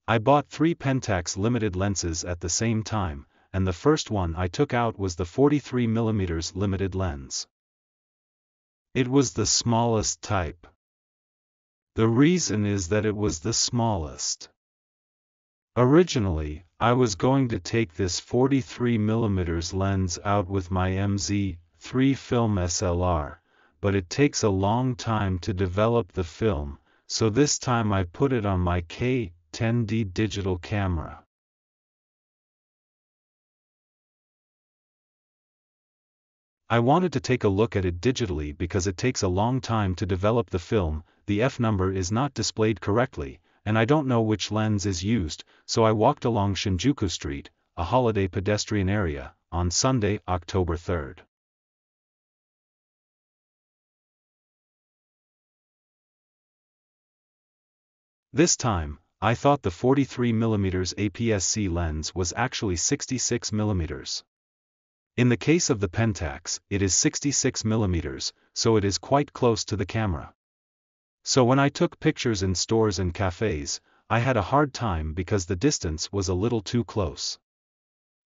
I bought 3 Pentax limited lenses at the same time, and the first one I took out was the 43mm limited lens. It was the smallest type. The reason is that it was the smallest. Originally, I was going to take this 43mm lens out with my MZ3 film SLR, but it takes a long time to develop the film, so this time I put it on my K10D digital camera. I wanted to take a look at it digitally because it takes a long time to develop the film, the F number is not displayed correctly, and I don't know which lens is used, so I walked along Shinjuku Street, a holiday pedestrian area, on Sunday, October 3rd. This time, I thought the 43mm APS-C lens was actually 66mm. In the case of the Pentax, it is 66mm, so it is quite close to the camera. So when I took pictures in stores and cafes, I had a hard time because the distance was a little too close.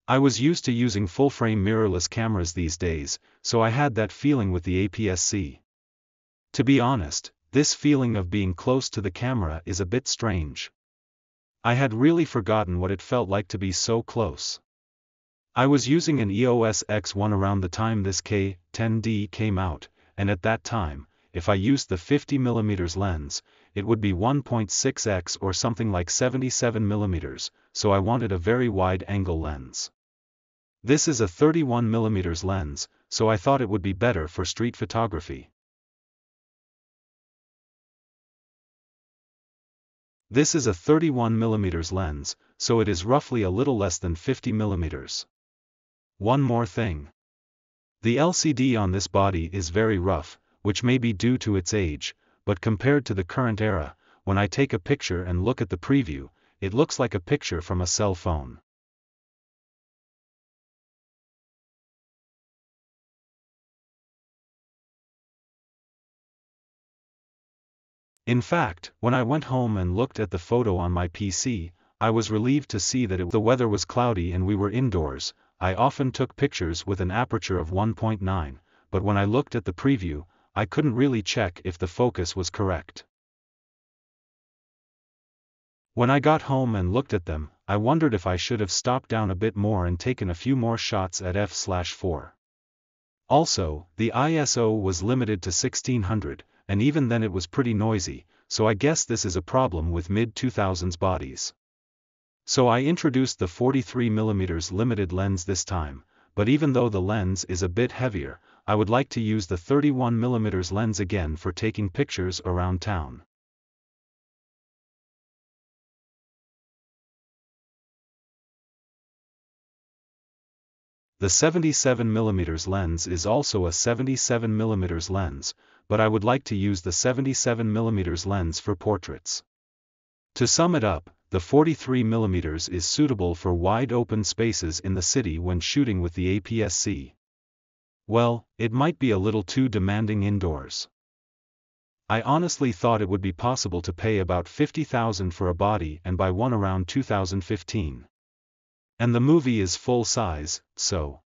I was used to using full-frame mirrorless cameras these days, so I had that feeling with the APS-C. To be honest, this feeling of being close to the camera is a bit strange. I had really forgotten what it felt like to be so close. I was using an EOS X1 around the time this K10D came out, and at that time, if I used the 50mm lens, it would be 1.6x or something like 77mm, so I wanted a very wide-angle lens. This is a 31mm lens, so I thought it would be better for street photography. This is a 31mm lens, so it is roughly a little less than 50mm. One more thing. The LCD on this body is very rough, which may be due to its age, but compared to the current era, when I take a picture and look at the preview, it looks like a picture from a cell phone. In fact, when I went home and looked at the photo on my PC, I was relieved to see that the weather was cloudy and we were indoors. I often took pictures with an aperture of 1.9, but when I looked at the preview, I couldn't really check if the focus was correct. When I got home and looked at them, I wondered if I should have stopped down a bit more and taken a few more shots at f/4. Also, the ISO was limited to 1600, and even then it was pretty noisy, so I guess this is a problem with mid-2000s bodies. So I introduced the 43mm limited lens this time, but even though the lens is a bit heavier, I would like to use the 31mm lens again for taking pictures around town. The 77mm lens is also a 77mm lens, but I would like to use the 77mm lens for portraits. To sum it up, the 43mm is suitable for wide open spaces in the city when shooting with the APS-C. Well, it might be a little too demanding indoors. I honestly thought it would be possible to pay about $50,000 for a body and buy one around 2015. And the movie is full size, so.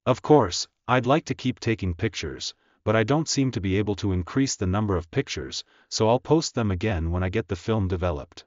Of course, I'd like to keep taking pictures, but I don't seem to be able to increase the number of pictures, so I'll post them again when I get the film developed.